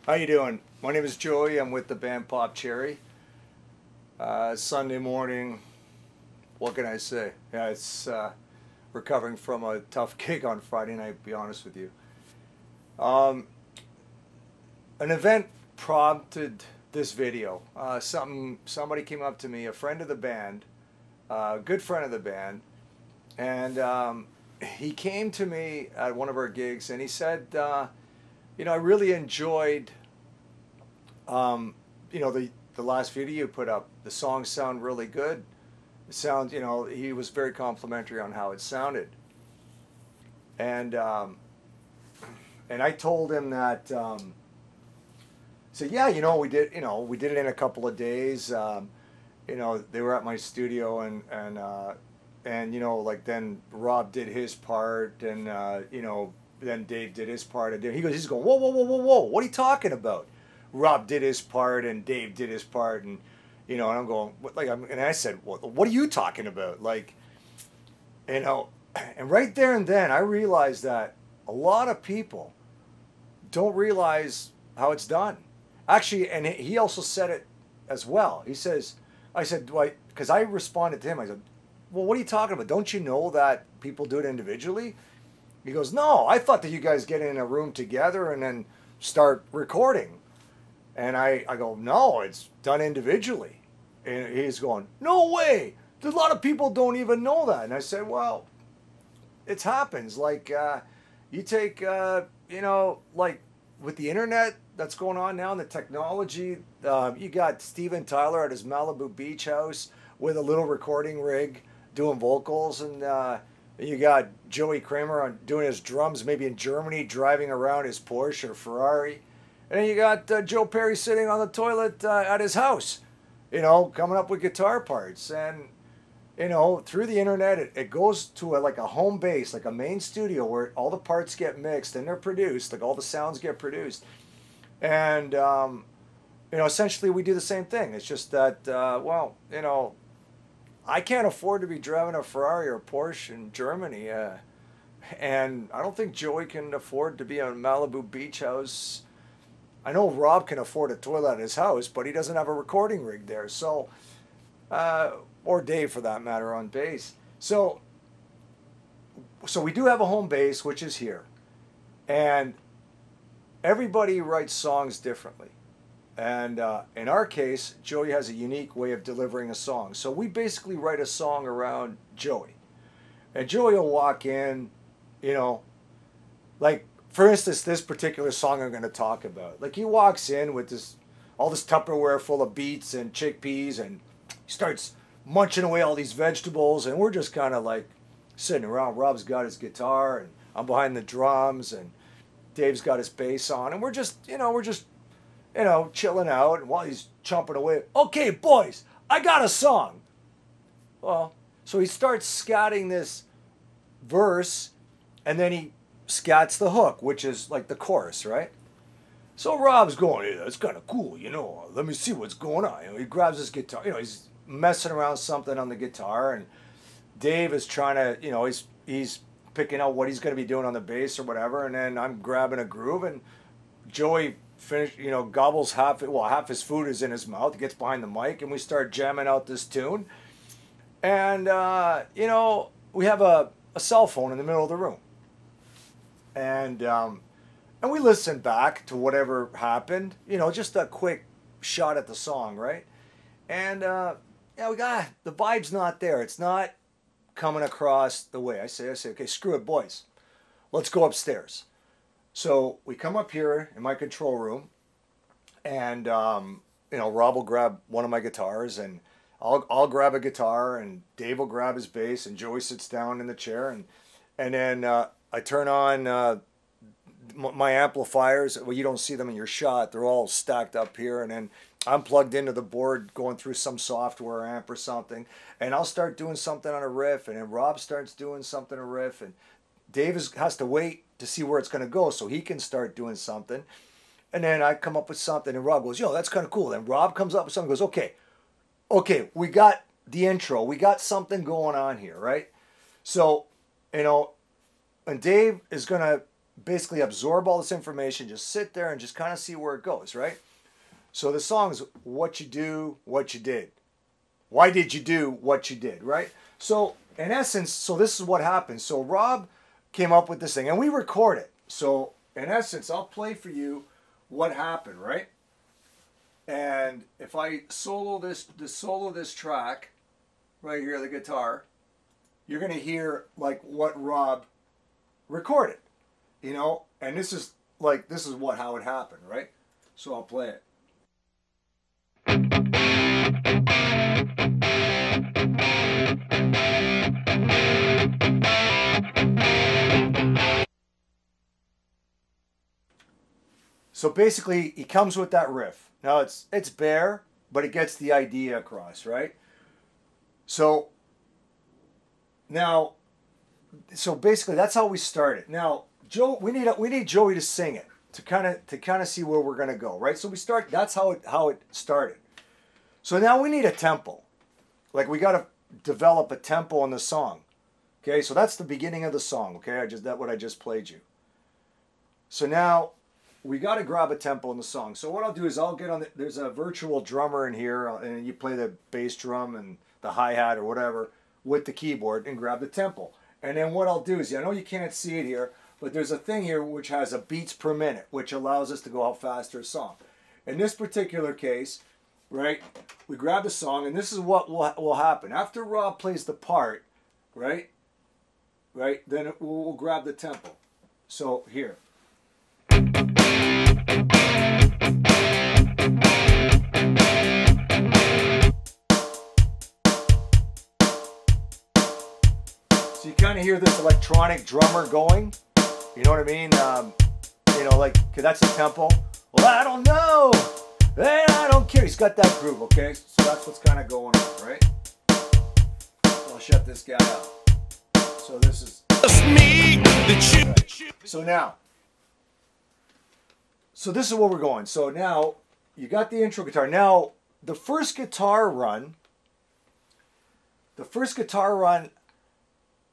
How you doing? My name is Joey. I'm with the band Pop Cherry. Sunday morning. What can I say? Yeah, it's recovering from a tough gig on Friday night. To be honest with you, um, an event prompted this video. Somebody came up to me, a friend of the band, a good friend of the band, and he came to me at one of our gigs, and he said, I really enjoyed, um, the last video you put up. The songs sound really good. It sounds, he was very complimentary on how it sounded, and and I told him that. So yeah, we did it in a couple of days. They were at my studio, and like then Rob did his part, and then Dave did his part, and he's going, whoa, whoa, whoa, whoa, whoa, what are you talking about? Rob did his part, and Dave did his part, and and I'm going, and I said, what are you talking about? And right there and then I realized that a lot of people don't realize how it's done. Actually, and he also said it as well. I said, why? Because I responded to him. I said, well, what are you talking about? Don't you know that people do it individually? He goes, no, I thought that you guys get in a room together and then start recording. And I go, no, it's done individually. And he's going, no way. A lot of people don't even know that. And I said, well, it happens. You take, like with the internet that's going on now and the technology, you got Steven Tyler at his Malibu beach house with a little recording rig doing vocals, and you got Joey Kramer doing his drums maybe in Germany, driving around his Porsche or Ferrari. And then you got Joe Perry sitting on the toilet at his house, coming up with guitar parts. And, through the internet, it goes to like a home base, like a main studio where all the parts get mixed and they're produced, like all the sounds get produced. And, essentially we do the same thing. It's just that, I can't afford to be driving a Ferrari or Porsche in Germany. And I don't think Joey can afford to be on Malibu beach house. I know Rob can afford a toilet at his house, but he doesn't have a recording rig there. So, or Dave for that matter on bass. So we do have a home base, which is here. And everybody writes songs differently. And in our case, Joey has a unique way of delivering a song. So we basically write a song around Joey. And Joey will walk in, like, for instance, this particular song I'm going to talk about. Like, he walks in with all this Tupperware full of beets and chickpeas, and he starts munching away all these vegetables, and we're just kind of like sitting around. Rob's got his guitar, and I'm behind the drums, and Dave's got his bass on, and we're just chilling out, and while he's chomping away, okay, boys, I got a song. Well, so he starts scatting this verse, and then he scats the hook, which is like the chorus, right? So Rob's going, hey, that's kind of cool, let me see what's going on. He grabs his guitar, he's messing around something on the guitar, and Dave is trying to, he's picking out what he's going to be doing on the bass or whatever, and then I'm grabbing a groove, and Joey gobbles half his food is in his mouth. He gets behind the mic, and we start jamming out this tune. And, we have a cell phone in the middle of the room. And we listen back to whatever happened, just a quick shot at the song, right? And, we got, the vibe's not there. It's not coming across the way. I say, okay, screw it, boys. Let's go upstairs. So we come up here in my control room, and Rob will grab one of my guitars, and I'll grab a guitar, and Dave will grab his bass, and Joey sits down in the chair, and then I turn on my amplifiers. Well, you don't see them in your shot; they're all stacked up here, and then I'm plugged into the board, going through some software amp or something, and I'll start doing something on a riff, and then Rob starts doing something on a riff, and Dave has to wait to see where it's going to go so he can start doing something. And then I come up with something, and Rob goes, that's kind of cool. Then Rob comes up with something and goes, okay, we got the intro. We got something going on here, right? So, and Dave is going to basically absorb all this information, just sit there and just kind of see where it goes, right? So the song's what you do, what you did. Why did you do what you did, right? So in essence, so this is what happened. So Rob came up with this thing and we record it. So in essence, I'll play for you what happened, right? And if I solo this track right here, the guitar, you're going to hear like what Rob recorded, you know? And this is how it happened, right? So I'll play it. So basically, he comes with that riff. Now it's bare, but it gets the idea across, right? So now, so basically, that's how we started. Now, Joe, we need Joey to sing it to kind of see where we're gonna go, right? So we start. That's how it started. So now we need a tempo. Like we got to develop a tempo in the song. Okay, so that's the beginning of the song. Okay, that's what I just played you. So now we got to grab a tempo in the song. So what I'll do is I'll get on there's a virtual drummer in here, and you play the bass drum and the hi-hat or whatever with the keyboard and grab the tempo. And then what I'll do is, I know you can't see it here, but there's a thing here which has a beats per minute, which allows us to go out faster a song. In this particular case, right, we grab the song, and this is what will happen. After Rob plays the part, right, then we'll grab the tempo. So here. So you kind of hear this electronic drummer going, you know what I mean? You know, like, cause that's the tempo. Well, I don't know, and I don't care. He's got that groove, okay? So that's what's kind of going on, right? I'll shut this guy out. So this is me. Right. So now, so this is where we're going. So now you got the intro guitar. Now the first guitar run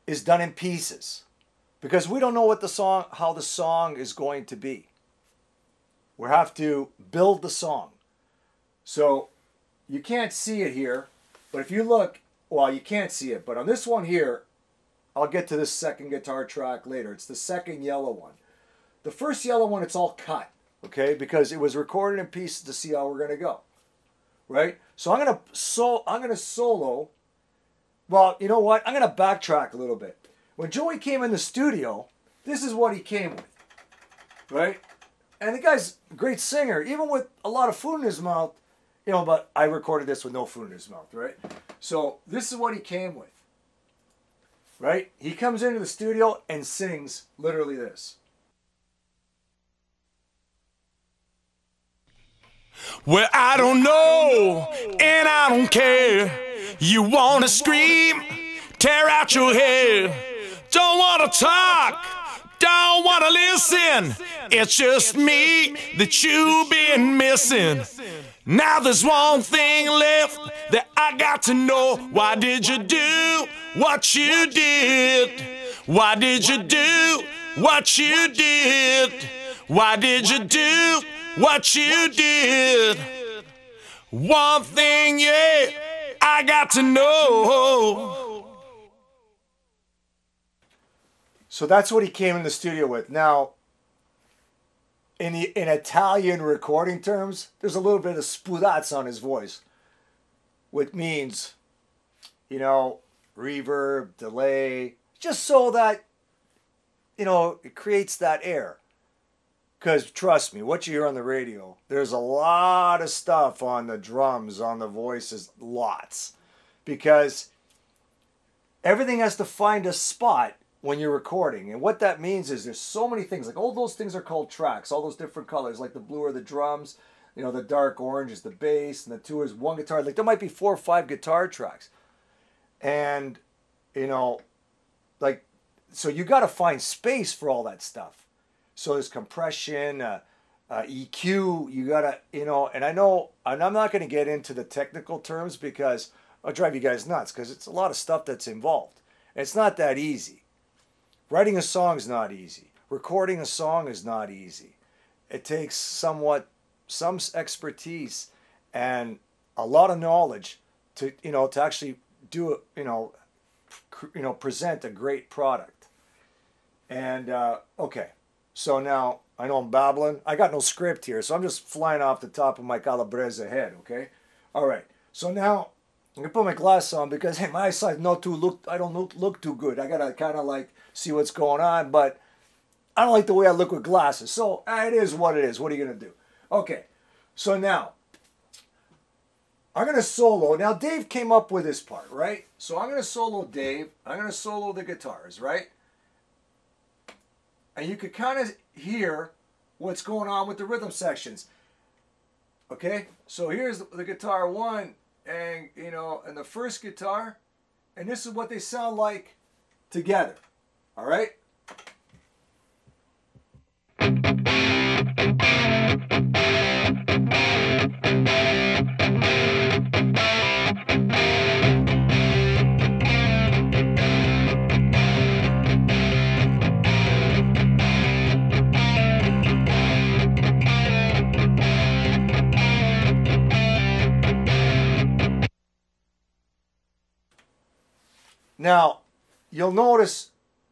is done in pieces because we don't know what how the song is going to be. We have to build the song. So you can't see it here, but if you look, well, you can't see it, but on this one here, I'll get to this second guitar track later. It's the second yellow one. The first yellow one, it's all cut, okay? Because it was recorded in pieces to see how we're gonna go, right? So I'm gonna solo. Well, you know what? I'm gonna backtrack a little bit. When Joey came in the studio, this is what he came with, right? And the guy's a great singer, even with a lot of food in his mouth, you know, but I recorded this with no food in his mouth, right? So this is what he came with, right? He comes into the studio and sings literally this. Well, I don't know, and I don't care. You wanna scream, tear out your hair. Don't wanna talk, don't wanna listen. It's just me that you've been missing. Now there's one thing left that I got to know. Why did you do what you did? Why did you do what you did? Why did you do what you did? One thing, yeah, I got to know. So that's what he came in the studio with. Now, in Italian recording terms, there's a little bit of spudazzo on his voice, which means, you know, reverb, delay, just so that, you know, it creates that air. Because trust me, what you hear on the radio, there's a lot of stuff on the drums, on the voices, lots. Because everything has to find a spot when you're recording. And what that means is there's so many things. Like all those things are called tracks, all those different colors. Like the blue are the drums, you know, the dark orange is the bass, and the two is one guitar. Like there might be 4 or 5 guitar tracks. And, you know, like, so you got to find space for all that stuff. So there's compression, EQ, you gotta, you know, and I'm not going to get into the technical terms because I'll drive you guys nuts because it's a lot of stuff that's involved. And it's not that easy. Writing a song is not easy. recording a song is not easy. It takes some expertise and a lot of knowledge to actually do it, present a great product. And okay, so now I know I'm babbling. I got no script here, so I'm just flying off the top of my calabresa head. Okay, all right. So now I'm gonna put my glasses on because hey, my eyesight I don't look too good. I gotta kind of like see what's going on, but I don't like the way I look with glasses. So it is what it is. What are you gonna do? Okay, so now I'm going to solo. Now, Dave came up with this part, right? So I'm going to solo Dave. I'm going to solo the guitars, right? And you could kind of hear what's going on with the rhythm sections. Okay? So here's the guitar one and, and the first guitar. And this is what they sound like together. All right? Now,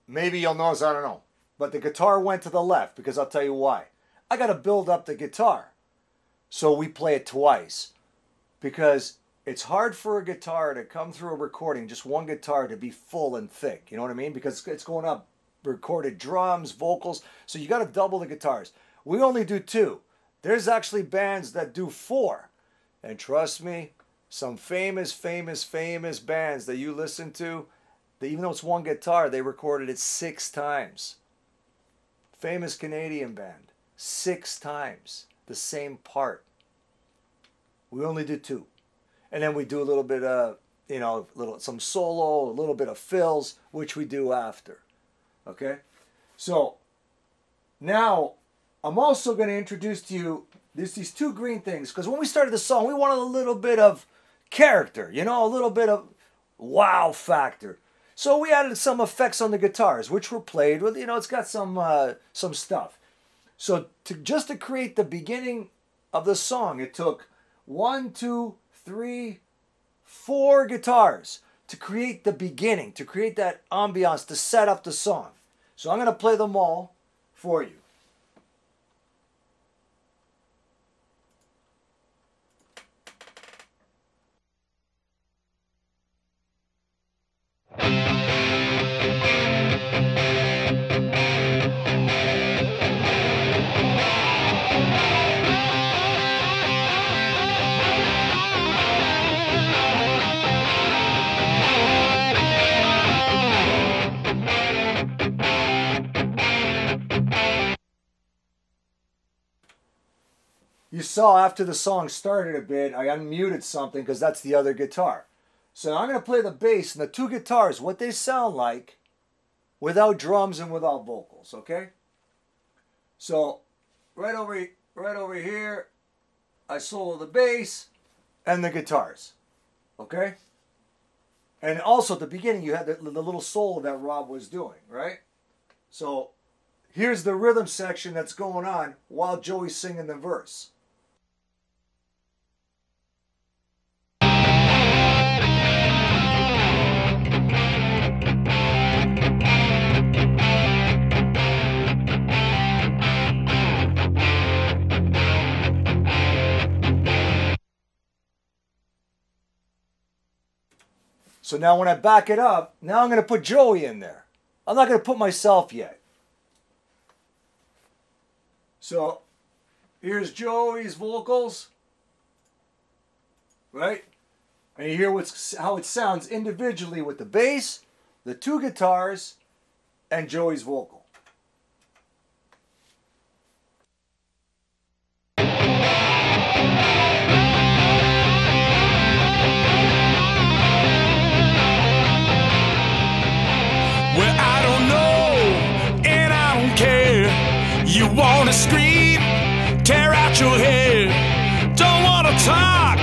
maybe you'll notice, I don't know, but the guitar went to the left because I'll tell you why. I got to build up the guitar. So we play it twice because it's hard for a guitar to come through a recording, just one guitar to be full and thick. You know what I mean? Because it's going up recorded drums, vocals. So you got to double the guitars. We only do 2. There's actually bands that do 4. And trust me, some famous bands that you listen to, even though it's one guitar, they recorded it 6 times. Famous Canadian band, 6 times, the same part. We only do 2. And then we do a little bit of, some solo, a little bit of fills, which we do after. Okay? So, now, I'm also going to introduce to you these 2 green things. Because when we started the song, we wanted a little bit of character, a little bit of wow factor. So we added some effects on the guitars, which were played with, it's got some stuff. So just to create the beginning of the song, it took 1, 2, 3, 4 guitars to create the beginning, to create that ambiance, to set up the song. So I'm going to play them all for you. You saw after the song started a bit, I unmuted something because that's the other guitar. So I'm going to play the bass and the 2 guitars, what they sound like without drums and without vocals, okay? So right over here, I solo the bass and the guitars, okay? And also at the beginning, you had the little solo that Rob was doing, right? So here's the rhythm section that's going on while Joey's singing the verse. So now when I back it up, now I'm going to put Joey in there. I'm not going to put myself yet. So here's Joey's vocals, right? And you hear how it sounds individually with the bass, the 2 guitars, and Joey's vocal. Well, I don't know, and I don't care. You wanna scream, tear out your hair. Don't wanna talk,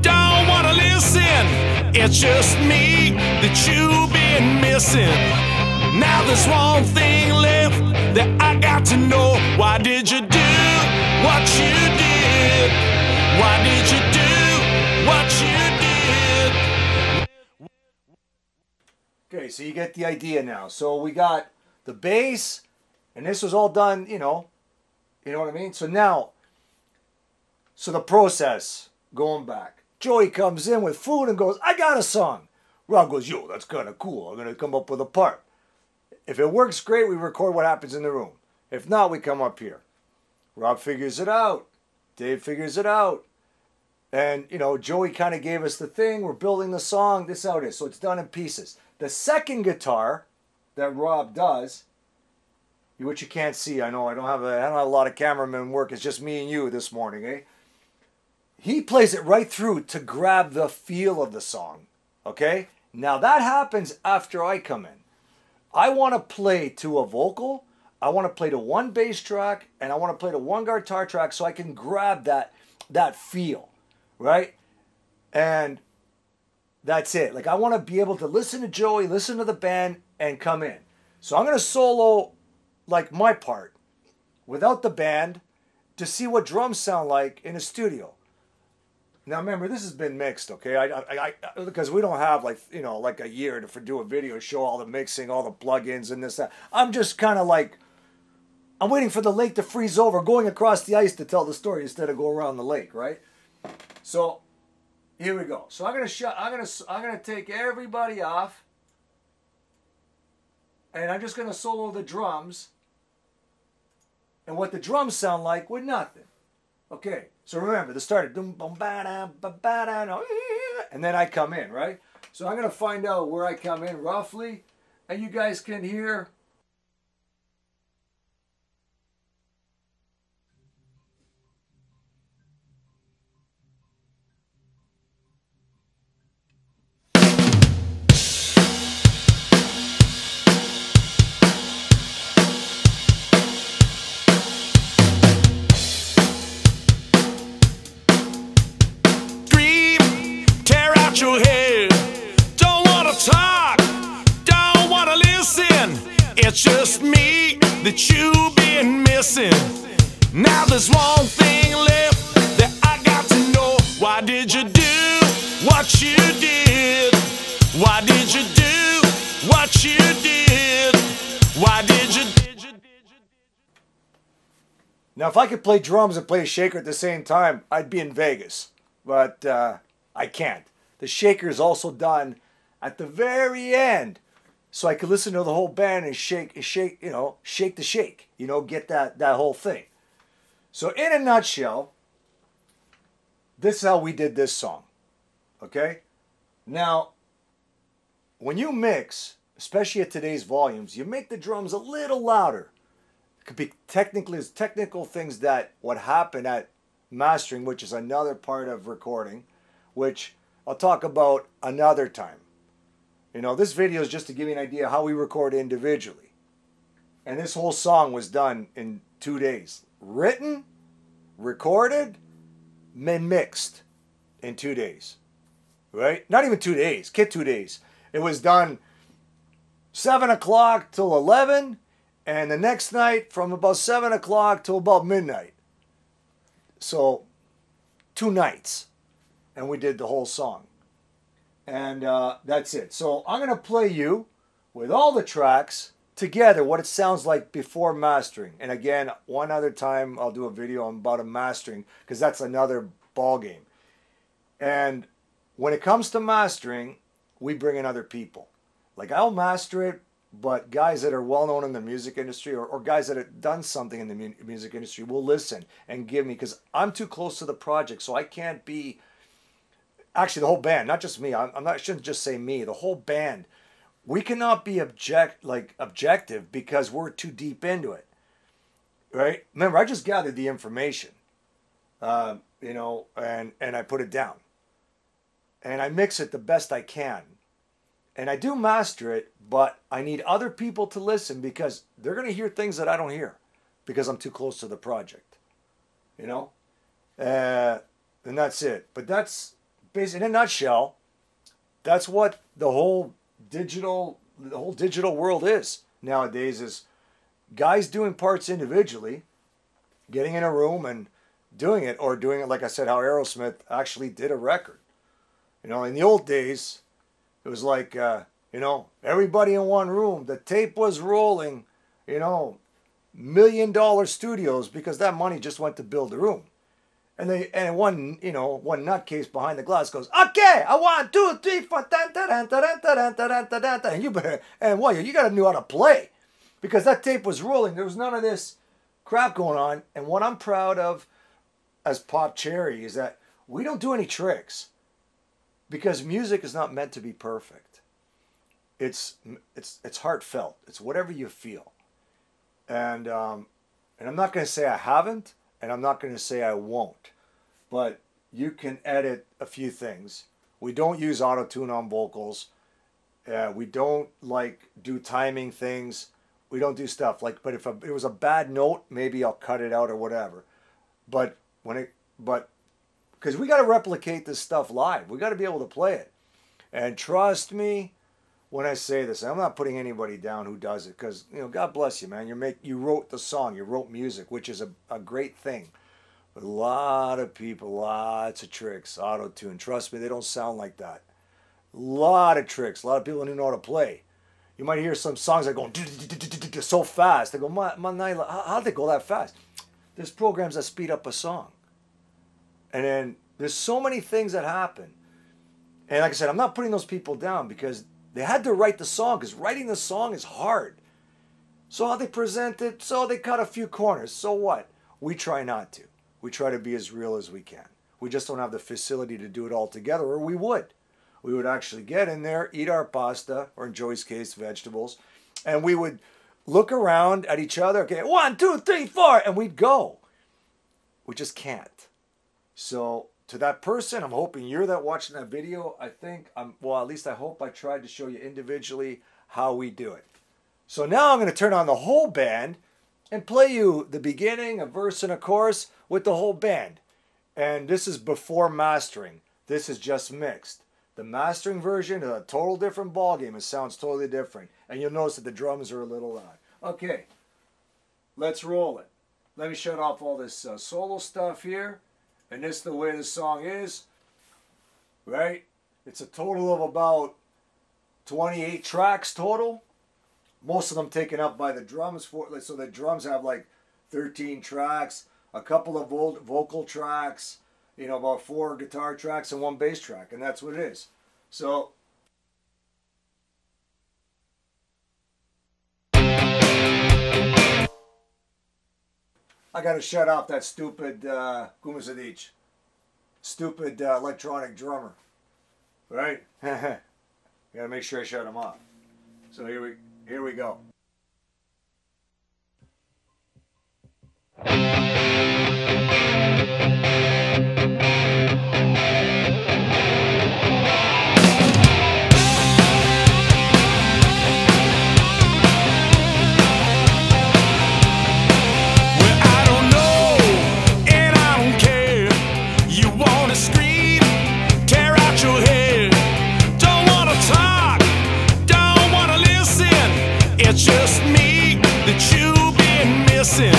don't wanna listen. It's just me that you've been missing. Now there's one thing left that I got to know. Why did you do what you did? Why did you do what you did? Okay, so you get the idea now. So we got the bass, and this was all done, you know what I mean? So now, so the process, going back. Joey comes in with food and goes, I got a song. Rob goes, yo, that's kind of cool. I'm going to come up with a part. If it works great, we record what happens in the room. If not, we come up here. Rob figures it out. Dave figures it out. And, you know, Joey kind of gave us the thing. We're building the song. This is how it is. So it's done in pieces. The second guitar that Rob does, which you can't see. I know I don't have a lot of cameramen work. It's just me and you this morning, eh? He plays it right through to grab the feel of the song. Okay? Now that happens after I come in. I want to play to a vocal. I want to play to one bass track, and I want to play to one guitar track so I can grab that feel, right? And that's it. Like, I want to be able to listen to Joey, listen to the band, and come in. So I'm going to solo, like, my part without the band to see what drums sound like in a studio. Now remember, this has been mixed, okay? Because we don't have, like, you know, like a year to do a video, show all the mixing, all the plugins and this, that. I'm just kind of like, I'm waiting for the lake to freeze over, going across the ice to tell the story instead of go around the lake, right? So here we go. So I'm gonna take everybody off, and I'm just gonna solo the drums, and what the drums sound like with nothing. Okay, so remember, the start of and then I come in, right? So I'm gonna find out where I come in roughly, and you guys can hear. Your head. Don't wanna talk, don't wanna listen. It's just me that you've been missing. Now there's one thing left that I got to know. Why did you do what you did? Why did you do what you did? Why did you? Now if I could play drums and play a shaker at the same time, I'd be in Vegas. But I can't. The shaker is also done at the very end, so I could listen to the whole band and shake, you know, shake the shake, you know, get that whole thing. So in a nutshell, this is how we did this song, okay? Now, when you mix, especially at today's volumes, you make the drums a little louder. It could be technical things that what happened at mastering, which is another part of recording, which I'll talk about another time. You know, this video is just to give you an idea how we record individually. And this whole song was done in 2 days. Written, recorded, then mixed in 2 days. Right? Not even 2 days. Kid 2 days. It was done 7 o'clock till 11. And the next night from about 7 o'clock till about midnight. So, 2 nights. And we did the whole song. And that's it. So I'm going to play you with all the tracks together, what it sounds like before mastering. And again, one other time I'll do a video about a mastering, because that's another ball game. And when it comes to mastering, we bring in other people. Like, I'll master it, but guys that are well known in the music industry, or guys that have done something in the music industry will listen and give me, because I'm too close to the project, so I can't be. Actually, the whole band, not just me. I shouldn't just say me. The whole band, we cannot be objective because we're too deep into it, right? Remember, I just gathered the information, you know, and I put it down, and I mix it the best I can, and I do master it, but I need other people to listen because they're going to hear things that I don't hear because I'm too close to the project, you know, and that's it. But that's. Basically, in a nutshell, that's what the whole digital world is nowadays. Is guys doing parts individually, getting in a room and doing it, or doing it like I said, how Aerosmith actually did a record. You know, in the old days, it was like, you know, everybody in one room. The tape was rolling, you know, $1 million studios, because that money just went to build the room. And one, you know, one nutcase behind the glass goes, okay, I want 2, 3, 4, and you better, and what, you gotta know how to play, because that tape was rolling. There was none of this crap going on. And what I'm proud of as Pop Cherry is that we don't do any tricks, because music is not meant to be perfect. It's heartfelt. It's whatever you feel. And I'm not going to say I haven't, and I'm not going to say I won't, but you can edit a few things. We don't use auto-tune on vocals. We don't like do timing things. We don't do stuff like, but if it was a bad note, maybe I'll cut it out or whatever. But because we got to replicate this stuff live. We got to be able to play it. And trust me when I say this, I'm not putting anybody down who does it, because, you know, God bless you, man. You wrote the song, you wrote music, which is a great thing. But a lot of people, lots of tricks, auto-tune. Trust me, they don't sound like that. A lot of tricks. A lot of people don't know how to play. You might hear some songs that go so fast. They go, how'd they go that fast? There's programs that speed up a song. And then there's so many things that happen. And like I said, I'm not putting those people down, because they had to write the song, because writing the song is hard. So how they present it, so they cut a few corners. So what? We try not to. We try to be as real as we can. We just don't have the facility to do it all together, or we would. We would actually get in there, eat our pasta, or in Joey's case, vegetables, and we would look around at each other. Okay, 1, 2, 3, 4, and we'd go. We just can't. So to that person, I'm hoping you're that watching that video. I think well, at least I hope I tried to show you individually how we do it. So now I'm going to turn on the whole band and play you the beginning, a verse and a chorus with the whole band. And this is before mastering. This is just mixed. The mastering version is a total different ballgame. It sounds totally different. And you'll notice that the drums are a little loud. Okay, let's roll it. Let me shut off all this solo stuff here. And this is the way the song is, right? It's a total of about 28 tracks total. Most of them taken up by the drums. So the drums have like 13 tracks, a couple of vocal tracks, you know, about 4 guitar tracks and 1 bass track. And that's what it is. So I got to shut off that stupid Kumazadich. Stupid electronic drummer. Right? Got to make sure I shut him off. So here we go. It's just me that you've been missing.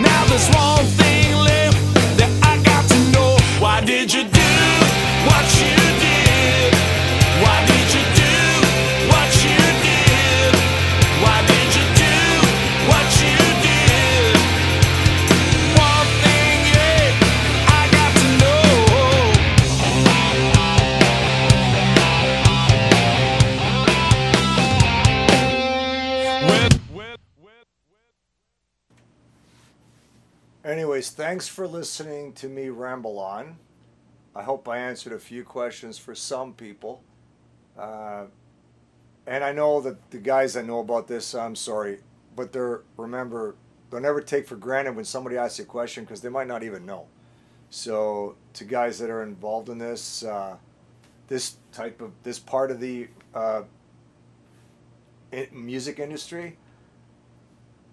Now there's one thing left that I got to know. Why did you do what you did? Why did you do what you did? Why did you do what you did? One thing, yeah, I got to know. Anyways, thanks for listening to me ramble on. I hope I answered a few questions for some people. And I know that the guys that know about this, I'm sorry, but remember, don't ever take for granted when somebody asks you a question, because they might not even know. So to guys that are involved in this, this part of the music industry,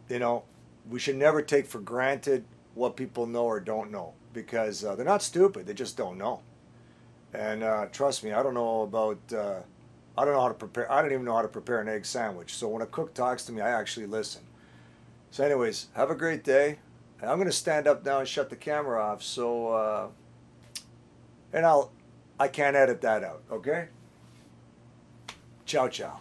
you know, we should never take for granted what people know or don't know, because they're not stupid, they just don't know. And trust me, I don't know about I don't know how to prepare. I don't even know how to prepare an egg sandwich. So when a cook talks to me, I actually listen. So anyways, have a great day. And I'm going to stand up now and shut the camera off. So, I can't edit that out, okay? Ciao, ciao.